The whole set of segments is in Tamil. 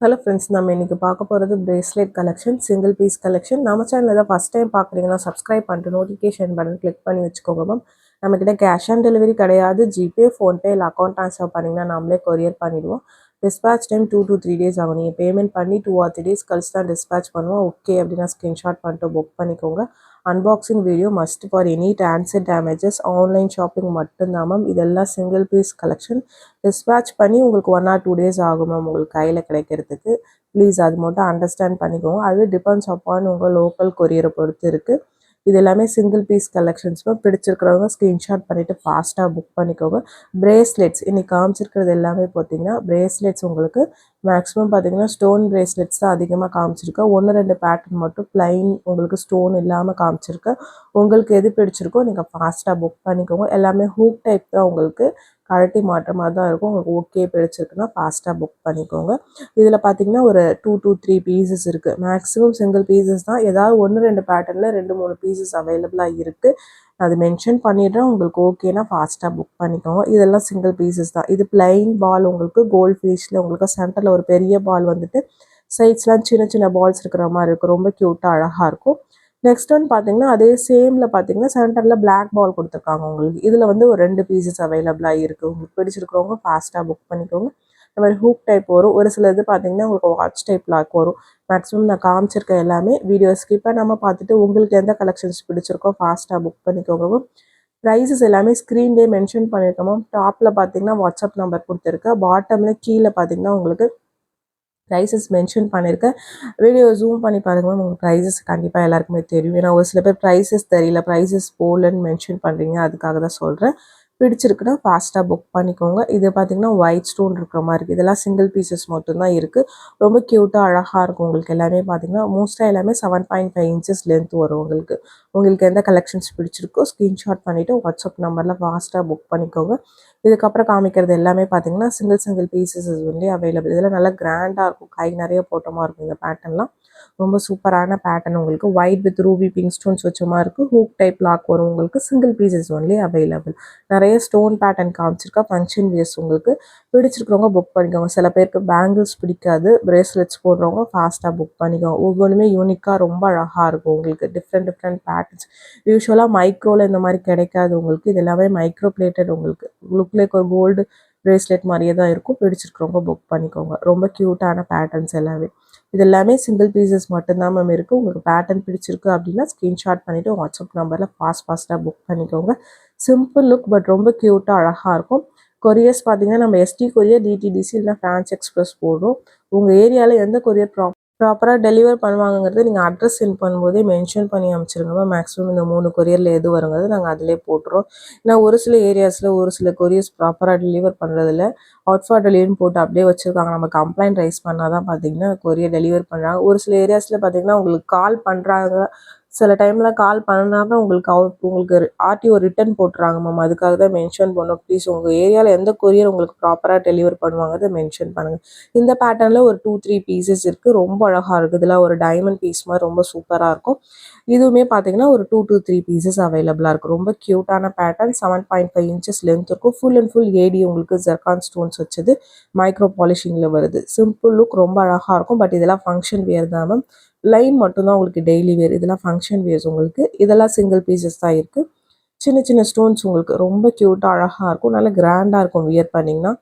ஹலோ ஃப்ரெண்ட்ஸ், நம்ம இன்னைக்கு பார்க்க போகிறது bracelet collection, single piece collection. நம்ம சேனலில் தான் ஃபஸ்ட் டைம் பார்க்குறீங்கன்னா சப்ஸ்கிரைப் பண்ணிட்டு நோட்டிஃபிகேஷன் பட்டன் கிளிக் பண்ணி வச்சுக்கோங்க மேம். நம்மக்கிட்ட கேஷ் ஆன் டெலிவரி கிடையாது. ஜிபே, ஃபோன்பே இல்லை அக்கௌண்ட் ட்ரான்ஸ்ஃபர் பண்ணிங்கன்னா நம்மளே கொரியர் பண்ணிவிடுவோம். டிஸ்பேச் டைம் 2 to 3 days ஆகும். நீங்கள் பேமெண்ட் பண்ணி 2 or 3 days கழிச்சு தான் டிஸ்பேச் பண்ணுவோம். ஓகே அப்படின்னா ஸ்க்ரீன்ஷாட் பண்ணிட்டு புக் பண்ணிக்கோங்க. Unboxing video must for any transit damages. Online shopping மட்டும்தான் மேம். இதெல்லாம் சிங்கிள் பீஸ் கலெக்ஷன். டிஸ்பேச் பண்ணி உங்களுக்கு 1 or 2 days ஆகும் மேம் உங்களுக்கு கையில் கிடைக்கிறதுக்கு. ப்ளீஸ் அது மட்டும் அண்டர்ஸ்டாண்ட் பண்ணிக்கோங்க. அது டிபெண்ட்ஸ் அப்பான் உங்கள் லோக்கல் கொரியரை பொறுத்து இருக்குது. இது எல்லாமே சிங்கிள் பீஸ் கலெக்ஷன்ஸ் மேம். பிடிச்சிருக்கிறவங்க ஸ்க்ரீன்ஷாட் பண்ணிவிட்டு ஃபாஸ்ட்டாக புக் பண்ணிக்கோங்க. பிரேஸ்லெட்ஸ் இன்றைக்கி காமிச்சிருக்கிறது எல்லாமே பார்த்தீங்கன்னா பிரேஸ்லெட்ஸ் உங்களுக்கு மேக்ஸிமம் பார்த்தீங்கன்னா ஸ்டோன் பிரேஸ்லெட்ஸ் தான் அதிகமாக காமிச்சிருக்கேன். 1-2 பேட்டர்ன் மட்டும் ப்ளைன் உங்களுக்கு ஸ்டோன் இல்லாமல் காமிச்சிருக்கேன். உங்களுக்கு எது பிடிச்சிருக்கோ நீங்கள் ஃபாஸ்ட்டாக புக் பண்ணிக்கோங்க. எல்லாமே ஹூக் டைப் தான் உங்களுக்கு கழட்டி மாட்டுற மாதிரி தான் இருக்கும். உங்களுக்கு ஓகே பிடிச்சிருக்குன்னா ஃபாஸ்ட்டாக புக் பண்ணிக்கோங்க. இதில் பார்த்தீங்கன்னா ஒரு 2 to 3 பீசஸ் இருக்குது. மேக்ஸிமம் சிங்கிள் பீசஸ் தான். ஏதாவது 1-2 பேட்டர்னில் 2-3 பீசஸ் அவைலபிளாக இருக்குது. அது மென்ஷன் பண்ணிடுறேன். உங்களுக்கு ஓகேனா ஃபாஸ்ட்டாக புக் பண்ணிக்கோங்க. இதெல்லாம் சிங்கிள் பீசஸ் தான். இது பிளைன் பால் உங்களுக்கு கோல்ட் ஃபினிஷில் உங்களுக்கு சென்டரில் ஒரு பெரிய பால் வந்துட்டு சைட்ஸ்லாம் சின்ன சின்ன பால்ஸ் இருக்கிற மாதிரி இருக்கும். ரொம்ப க்யூட்டாக அழகாக இருக்கும். நெக்ஸ்ட் ஒன் பார்த்தீங்கன்னா அதே சேமில் பார்த்தீங்கன்னா சென்டரில் பிளாக் பால் கொடுத்துருக்காங்க உங்களுக்கு. இதில் வந்து ஒரு 2 பீசஸ் அவைலபிளாக இருக்குது. உங்களுக்கு பிடிச்சிருக்கிறவங்க ஃபாஸ்ட்டாக புக் பண்ணிக்கோங்க. இந்த மாதிரி ஹூக் டைப் வரும். ஒரு சில இது பார்த்தீங்கன்னா உங்களுக்கு வாட்ச் டைப் லாக் வரும். மேக்ஸிமம் நான் காமிச்சிருக்க எல்லாமே வீடியோ ஸ்கிப் பண்ணாமல் பார்த்துட்டு உங்களுக்கு எந்த கலெக்ஷன்ஸ் பிடிச்சிருக்கோ ஃபாஸ்ட்டாக புக் பண்ணிக்கோங்க. ப்ரைஸஸ் எல்லாமே ஸ்க்ரீன்லேயே மென்ஷன் பண்ணியிருக்கோம். டாப்பில் பார்த்தீங்கன்னா வாட்ஸ்அப் நம்பர் கொடுத்துருக்கேன். பாட்டமில் கீழே பார்த்தீங்கன்னா உங்களுக்கு ப்ரைஸஸ் மென்ஷன் பண்ணியிருக்கேன். வீடியோ ஜூம் பண்ணி பாருங்கள் உங்களுக்கு ப்ரைஸஸ் கண்டிப்பாக எல்லாருக்குமே தெரியும். ஏன்னா ஒரு சில பேர் ப்ரைஸஸ் தெரியல, ப்ரைஸஸ் போலன்னு மென்ஷன் பண்ணுறீங்க. அதுக்காக தான் சொல்கிறேன். பிடிச்சிருக்குன்னா ஃபாஸ்ட்டாக புக் பண்ணிக்கோங்க. இது பார்த்தீங்கன்னா ஒயிட் ஸ்டோன் இருக்கிற மாதிரி இருக்குது. இதெல்லாம் சிங்கிள் பீசஸ் மட்டும்தான் இருக்குது. ரொம்ப க்யூட்டாக அழகாக இருக்கும். உங்களுக்கு எல்லாமே பார்த்தீங்கன்னா மோஸ்ட்டாக எல்லாமே 7.5 inches லென்த் வரும் உங்களுக்கு. உங்களுக்கு எந்த கலெக்ஷன்ஸ் பிடிச்சிருக்கோ ஸ்க்ரீன்ஷாட் பண்ணிவிட்டு வாட்ஸ்அப் நம்பரில் ஃபாஸ்ட்டாக புக் பண்ணிக்கோங்க. இதுக்கப்புறம் காமிக்கிறது எல்லாமே பார்த்தீங்கன்னா சிங்கிள் பீசஸ் வந்து அவைலபிள். இதெல்லாம் நல்லா கிராண்டாக இருக்கும். கை நிறைய போட்டோமா இருக்கும். இந்த பேட்டர்ன்லாம் ரொம்ப சூப்பரான பேட்டர்ன். உங்களுக்கு white with Ruby pink stones வச்ச மாதிரி இருக்கும். ஹூக் டைப் லாக் வரும். உங்களுக்கு சிங்கிள் பீசஸ் ஒன்லி அவைலபிள். நிறைய ஸ்டோன் பேட்டர்ன் காமிச்சிருக்கா. ஃபங்க்ஷன் வியர்ஸ் உங்களுக்கு பிடிச்சிருக்கிறவங்க புக் பண்ணிக்கோங்க. சில பேருக்கு பேங்கிள்ஸ் பிடிக்காது, பிரேஸ்லெட்ஸ் போடுறவங்க ஃபாஸ்ட்டாக புக் பண்ணிக்கோங்க. ஒவ்வொன்றுமே யூனிக்காக ரொம்ப அழகாக இருக்கும். உங்களுக்கு டிஃப்ரெண்ட் பேட்டர்ன்ஸ். யூஸ்வலாக மைக்ரோவில் இந்த மாதிரி கிடைக்காது உங்களுக்கு. இது எல்லாமே மைக்ரோ பிளேட்டட். உங்களுக்கு லுக் லைக் ஒரு கோல்டு பிரேஸ்லெட் மாதிரியே தான் இருக்கும். பிடிச்சிருக்கிறவங்க புக் பண்ணிக்கோங்க. ரொம்ப க்யூட்டான பேட்டர்ன்ஸ் எல்லாமே. இது எல்லாமே சிங்கிள் பீசஸ் மட்டும்தான் மேம் இருக்குது. உங்களுக்கு பேட்டர்ன் பிடிச்சிருக்கு அப்படின்னா ஸ்க்ரீன்ஷாட் பண்ணிவிட்டு வாட்ஸ்அப் நம்பரில் ஃபாஸ்ட்டாக புக் பண்ணிக்கோங்க. சிம்பிள் லுக் பட் ரொம்ப க்யூட்டாக அழகாக இருக்கும். கொரியர்ஸ் பார்த்தீங்கன்னா நம்ம எஸ்டி கொரியர், டிடிடிசி இல்லைனா ஃப்ரான்ஸ் எக்ஸ்பிரஸ் போடுறோம். உங்கள் ஏரியாவில் எந்த கொரியர் ப்ராப்பராக டெலிவர் பண்ணுவாங்கங்கிறது நீங்கள் அட்ரஸ் சென்ட் பண்ணும்போதே மென்ஷன் பண்ணி அனுப்பிச்சிருங்க. மேக்ஸிமம் இந்த 3 கொரியரில் எது வருங்கிறது நாங்கள் அதிலே போட்டுறோம். ஏன்னா ஒரு சில ஏரியாஸில் ஒரு சில கொரியர்ஸ் ப்ராப்பராக டெலிவர் பண்ணுறதில்ல. அவுட் ஃபார் டெலிவரின்னு போட்டு அப்படியே வச்சுருக்காங்க. நம்ம கம்ப்ளைண்ட் ரைஸ் பண்ணால் தான் பார்த்தீங்கன்னா கொரியர் டெலிவர் பண்ணுறாங்க. ஒரு சில ஏரியாஸில் பார்த்தீங்கன்னா உங்களுக்கு கால் பண்ணுறாங்க. சில டைமில் கால் பண்ணாமல் உங்களுக்கு ஆர்டிஓ ரிட்டன் போட்டுறாங்க மேம். அதுக்காக தான் மென்ஷன் பண்ணோம். ப்ளீஸ் உங்கள் ஏரியாவில் எந்த கொரியர் உங்களுக்கு ப்ராப்பராக டெலிவர் பண்ணுவாங்கிறத மென்ஷன் பண்ணுங்கள். இந்த பேட்டர்னில் ஒரு 2-3 பீசஸ் இருக்குது. ரொம்ப அழகாக இருக்குது. இதில் ஒரு டைமண்ட் பீஸ் மாதிரி ரொம்ப சூப்பராக இருக்கும். இதுவுமே பார்த்தீங்கன்னா ஒரு 2 to 3 பீசஸ் அவைலபிளாக இருக்கும். ரொம்ப க்யூட்டான பேட்டர்ன். 7.5 inches லென்த் இருக்கும். ஃபுல் அண்ட் ஃபுல் ஏடி உங்களுக்கு ஜெர்கான் ஸ்டோன்ஸ் வச்சது மைக்ரோ பாலிஷிங்கில் வருது. சிம்பிள் லுக் ரொம்ப அழகாக இருக்கும். பட் இதெல்லாம் ஃபங்க்ஷன் வியர் தான் மேம். லைன் மட்டும்தான் உங்களுக்கு டெய்லி வேர். இதெல்லாம் ஃபங்க்ஷன் வியர்ஸ் உங்களுக்கு. இதெல்லாம் சிங்கிள் பீசஸ் தான் இருக்குது. சின்ன சின்ன ஸ்டோன்ஸ் உங்களுக்கு ரொம்ப க்யூட்டாக அழகாக இருக்கும். நல்லா கிராண்டாக இருக்கும் வியர் பண்ணிங்கன்னா.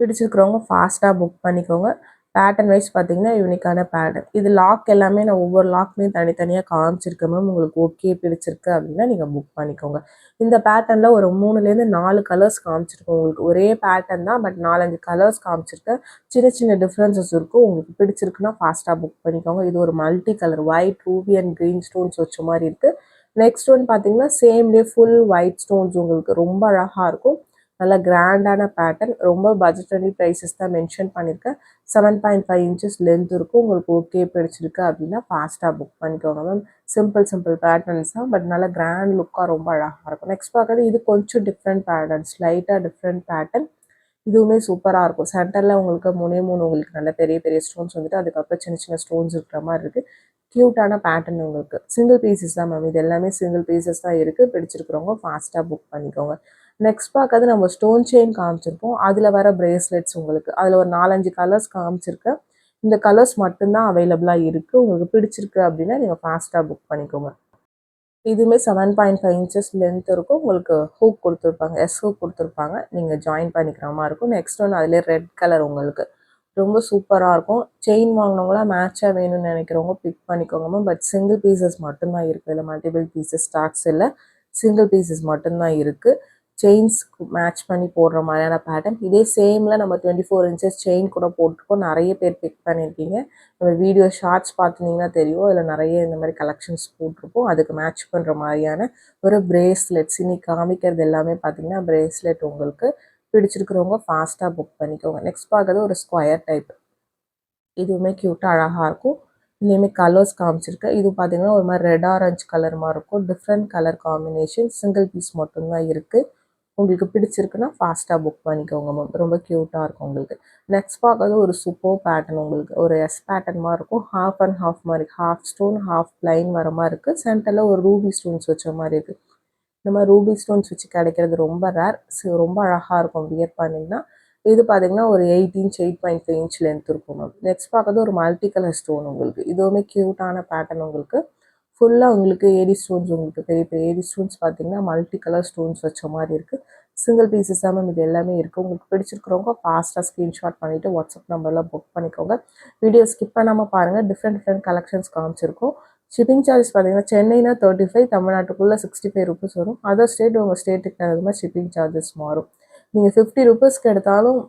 பிடிச்சிருக்கிறவங்க ஃபாஸ்ட்டாக புக் பண்ணிக்கோங்க. பேட்டர்ன் வைஸ் பார்த்தீங்கன்னா யூனிக்கான பேட்டர்ன். இது லாக் எல்லாமே நான் ஒவ்வொரு லாக்மே தனித்தனியாக காமிச்சிருக்கேன் மேம். உங்களுக்கு ஓகே பிடிச்சிருக்கு அப்படின்னா நீங்கள் புக் பண்ணிக்கோங்க. இந்த பேட்டர்னில் ஒரு 3-4 கலர்ஸ் காமிச்சிருக்கோம். உங்களுக்கு ஒரே பேட்டர்ன் தான் பட் 4-5 கலர்ஸ் காமிச்சிருக்கேன். சின்ன சின்ன டிஃப்ரென்சஸ் இருக்கும். உங்களுக்கு பிடிச்சிருக்குன்னா ஃபாஸ்ட்டாக புக் பண்ணிக்கோங்க. இது ஒரு multi colour white, Ruby and green stones வச்ச மாதிரி இருக்குது. நெக்ஸ்ட் ஒன் பார்த்தீங்கன்னா சேம்லேயே ஃபுல் ஒயிட் ஸ்டோன்ஸ் உங்களுக்கு ரொம்ப அழகாக இருக்கும். நல்ல கிராண்டான பேட்டர்ன். ரொம்ப பட்ஜெட்டரி ப்ரைஸஸ் தான் மென்ஷன் பண்ணியிருக்கேன். 7.5 inches லென்த் இருக்கும். உங்களுக்கு ஓகே பிடிச்சிருக்கு அப்படின்னா ஃபாஸ்ட்டாக புக் பண்ணிக்கோங்க மேம். சிம்பிள் பேட்டர்ன்ஸ் தான் பட் நல்ல கிராண்ட் லுக்காக ரொம்ப அழகாக இருக்கும். நெக்ஸ்ட் பார்க்குறது இது கொஞ்சம் டிஃப்ரெண்ட் பேட்டர்ன்ஸ், லைட்டாக டிஃப்ரெண்ட் பேட்டர்ன். இதுவுமே சூப்பராக இருக்கும். சென்டரில் உங்களுக்கு 3 உங்களுக்கு நல்ல பெரிய பெரிய ஸ்டோன்ஸ் வந்துட்டு அதுக்கப்புறம் சின்ன சின்ன ஸ்டோன்ஸ் இருக்கிற மாதிரி இருக்குது. க்யூட்டான பேட்டர்ன் உங்களுக்கு. சிங்கிள் பீசஸ் தான் மேம். இது எல்லாமே சிங்கிள் பீசஸ் தான் இருக்குது. பிடிச்சிருக்கிறவங்க ஃபாஸ்ட்டாக புக் பண்ணிக்கோங்க. நெக்ஸ்ட் பார்க்கறது நம்ம ஸ்டோன் செயின் காமிச்சிருப்போம். அதில் வர பிரேஸ்லெட்ஸ் உங்களுக்கு. அதில் ஒரு 4-5 கலர்ஸ் காமிச்சிருக்கேன். இந்த கலர்ஸ் மட்டும்தான் அவைலபிளாக இருக்குது. உங்களுக்கு பிடிச்சிருக்கு அப்படின்னா நீங்கள் ஃபாஸ்ட்டாக புக் பண்ணிக்கோங்க. இதுவுமே 7.5 இன்ச்சஸ் லென்த் இருக்கும். உங்களுக்கு ஹூக் கொடுத்துருப்பாங்க, ஹூக் கொடுத்துருப்பாங்க. நீங்கள் ஜாயின் பண்ணிக்கிற மாதிரி இருக்கும். நெக்ஸ்ட் ஒன்று அதிலே ரெட் கலர் உங்களுக்கு ரொம்ப சூப்பராக இருக்கும். செயின் வாங்கினவங்களாம் மேட்சாக வேணும்னு நினைக்கிறவங்க பிக் பண்ணிக்கோங்க. பட் சிங்கிள் பீசஸ் மட்டும்தான் இருக்குது. இதில் மல்டிபிள் பீசஸ் ஸ்டாக்ஸ் இல்லை, சிங்கிள் பீசஸ் மட்டும்தான் இருக்குது. செயின்ஸ்க்கு மேட்ச் பண்ணி போடுற மாதிரியான பேட்டர்ன். இதே சேமில் நம்ம 24 இன்ச்சஸ் செயின் கூட போட்டிருக்கோம். நிறைய பேர் பிக் பண்ணியிருக்கீங்க. நம்ம வீடியோ ஷார்ட்ஸ் பார்த்துனீங்கன்னா தெரியும். அதில் நிறைய இந்த மாதிரி கலெக்ஷன்ஸ் போட்டிருப்போம். அதுக்கு மேட்ச் பண்ணுற மாதிரியான ஒரு பிரேஸ்லெட்ஸ் இன்னைக்கு காமிக்கிறது எல்லாமே பார்த்தீங்கன்னா பிரேஸ்லெட். உங்களுக்கு பிடிச்சிருக்கிறவங்க ஃபாஸ்ட்டாக புக் பண்ணிக்கோங்க. நெக்ஸ்ட் பார்க்குறது ஒரு ஸ்கொயர் டைப். இதுவுமே க்யூட்டாக அழகாக இருக்கும். இதுலேயுமே கலர்ஸ் காமிச்சிருக்கு. இது பார்த்தீங்கன்னா ஒரு மாதிரி ரெட் ஆரஞ்சு கலர் மாதிரி இருக்கும். Different colour combination. Single piece மட்டும்தான் இருக்குது. உங்களுக்கு பிடிச்சிருக்குன்னா ஃபாஸ்ட்டாக புக் பண்ணிக்கோங்க மேம். ரொம்ப க்யூட்டாக இருக்கும் உங்களுக்கு. நெக்ஸ்ட் பார்க்குறது ஒரு சூப்பர் பேட்டர்ன். உங்களுக்கு ஒரு எஸ் பேட்டர்ன் மாதிரி இருக்கும். ஹாஃப் அண்ட் ஹாஃப் மாதிரி, ஹாஃப் ஸ்டோன் ஹாஃப் ப்ளைன் வர மாதிரி இருக்குது. சென்டரில் ஒரு ரூபி ஸ்டோன்ஸ் வச்ச மாதிரி இருக்குது. இந்த மாதிரி ரூபி ஸ்டோன்ஸ் வச்சு கிடைக்கிறது ரொம்ப ரேர். ரொம்ப அழகாக இருக்கும் வியர் பண்ணிங்கன்னா. இது பார்த்தீங்கன்னா ஒரு 8 இன்ச் 8.5 இன்ச் லென்த் இருக்கும் மேம். நெக்ஸ்ட் பார்க்குறது ஒரு மல்டி கலர் ஸ்டோன். உங்களுக்கு இதுவுமே க்யூட்டான பேட்டர்ன். உங்களுக்கு ஃபுல்லாக உங்களுக்கு ஏடி ஸ்டோன்ஸ், உங்களுக்கு பெரிய பெரிய ஏடி ஸ்டோன்ஸ் பார்த்தீங்கன்னா மல்டி கலர் ஸ்டோன்ஸ் வச்ச மாதிரி இருக்குது. சிங்கிள் பீசஸ் தான் மேம் இது எல்லாமே இருக்குது. உங்களுக்கு பிடிச்சிருக்கிறவங்க ஃபாஸ்ட்டாக ஸ்க்ரீன்ஷாட் பண்ணிவிட்டு வாட்ஸ்அப் நம்பரில் புக் பண்ணிக்கோங்க. வீடியோ ஸ்கிப் பண்ணாமல் பாருங்கள். டிஃப்ரெண்ட் கலெக்ஷன்ஸ் காமிச்சிருக்கோம். ஷிப்பிங் சார்ஜஸ் பார்த்தீங்கன்னா சென்னைனா 35, தமிழ்நாட்டுக்குள்ளே 65 ருபீஸ் வரும். அதர் ஸ்டேட் உங்கள் ஸ்டேட்டுக்கு தகுந்த மாதிரி ஷிப்பிங் சார்ஜஸ் மாறும். நீங்கள் 50 ருபீஸ்க்கு எடுத்தாலும்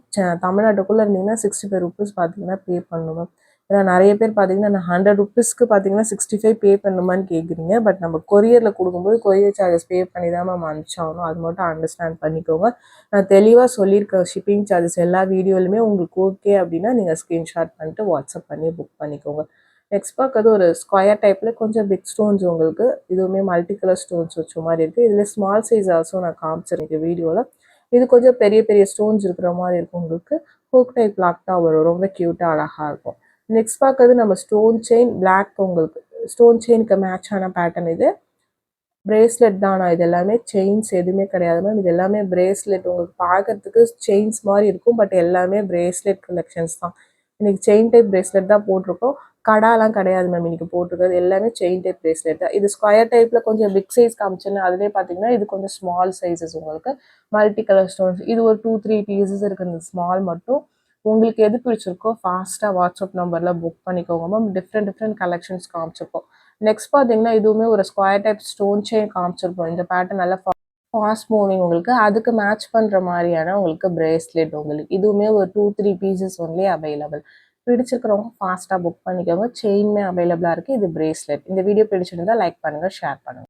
தமிழ்நாட்டுக்குள்ளே இருந்தீங்கன்னா 65 ருபீஸ் பார்த்தீங்கன்னா பே பண்ணணும். ஏன்னா நிறைய பேர் பார்த்தீங்கன்னா நான் 100 ருபீஸ்க்கு பார்த்தீங்கன்னா 65 பே பண்ணுமான்னு கேட்குறீங்க. பட் நம்ம கொரியரில் கொடுக்கும்போது கொரியர் சார்ஜஸ் பே பண்ணி தான் நம்ம அனுப்பிச்சாகணும். அது மட்டும் அண்டர்ஸ்டாண்ட் பண்ணிக்கோங்க. நான் தெளிவாக சொல்லியிருக்கேன். ஷிப்பிங் சார்ஜஸ் எல்லா வீடியோலையுமே உங்களுக்கு ஓகே அப்படின்னா நீங்கள் ஸ்க்ரீன்ஷாட் பண்ணிட்டு வாட்ஸ்அப் பண்ணி புக் பண்ணிக்கோங்க. நெக்ஸ்ட் பார்க்கறது ஒரு ஸ்கொயர் டைப்பில் கொஞ்சம் பிக் ஸ்டோன்ஸ். உங்களுக்கு இதுவுமே மல்டி கலர் ஸ்டோன்ஸ் வச்ச மாதிரி இருக்குது. இதில் ஸ்மால் சைஸ் ஆல்சோ நான் காமிச்சிருக்கேன் வீடியோவில். இது கொஞ்சம் பெரிய பெரிய ஸ்டோன்ஸ் இருக்கிற மாதிரி இருக்கும். உங்களுக்கு ஹூக் டைப் லாக்டாக வரும். ரொம்ப க்யூட்டாக அழகாக இருக்கும். நெக்ஸ்ட் பார்க்கறது நம்ம ஸ்டோன் செயின் பிளாக். உங்களுக்கு ஸ்டோன் செயினுக்கு மேட்சான பேட்டர்ன். இது பிரேஸ்லெட் தான். இது எல்லாமே செயின்ஸ் எதுவுமே கிடையாது மேம். இது எல்லாமே பிரேஸ்லெட். உங்களுக்கு பார்க்கறதுக்கு செயின்ஸ் மாதிரி இருக்கும். பட் எல்லாமே பிரேஸ்லெட் கலெக்ஷன்ஸ் தான். இன்னைக்கு செயின் டைப் பிரேஸ்லெட் தான் போட்டிருக்கோம். கடாலாம் கிடையாது மேம். இன்னைக்கு போட்டிருக்கிறது எல்லாமே செயின் டைப் பிரேஸ்லெட் தான். இது ஸ்கொயர் டைப்பில் கொஞ்சம் பிக் சைஸ் காமிச்சுன்னு அதுலேயே பார்த்தீங்கன்னா இது கொஞ்சம் ஸ்மால் சைஸஸ். உங்களுக்கு மல்டி கலர் ஸ்டோன்ஸ். இது ஒரு 2-3 பீசஸ் இருக்குது. இந்த ஸ்மால் மட்டும். உங்களுக்கு எது பிடிச்சிருக்கோ ஃபாஸ்ட்டாக வாட்ஸ்அப் நம்பரில் புக் பண்ணிக்கோங்க மேம். டிஃப்ரெண்ட் கலெக்ஷன்ஸ் காமிச்சிருக்கோம். நெக்ஸ்ட் பார்த்தீங்கன்னா இதுவுமே ஒரு ஸ்கொயர் டைப் ஸ்டோன் செயின் காமிச்சிருப்போம். இந்த பேட்டர்ன் நல்லா ஃபாஸ்ட் மூவிங். உங்களுக்கு அதுக்கு மேட்ச் பண்ணுற மாதிரியான உங்களுக்கு பிரேஸ்லெட். உங்களுக்கு இதுவுமே ஒரு 2-3 பீசஸ் ஒன்லி அவைலபிள். பிடிச்சிருக்கிறவங்க ஃபாஸ்ட்டாக புக் பண்ணிக்கோங்க. செயினுமே அவைலபிளாக இருக்குது. இது பிரேஸ்லெட். இந்த வீடியோ பிடிச்சிருந்தா லைக் பண்ணுங்கள், ஷேர் பண்ணுங்கள்.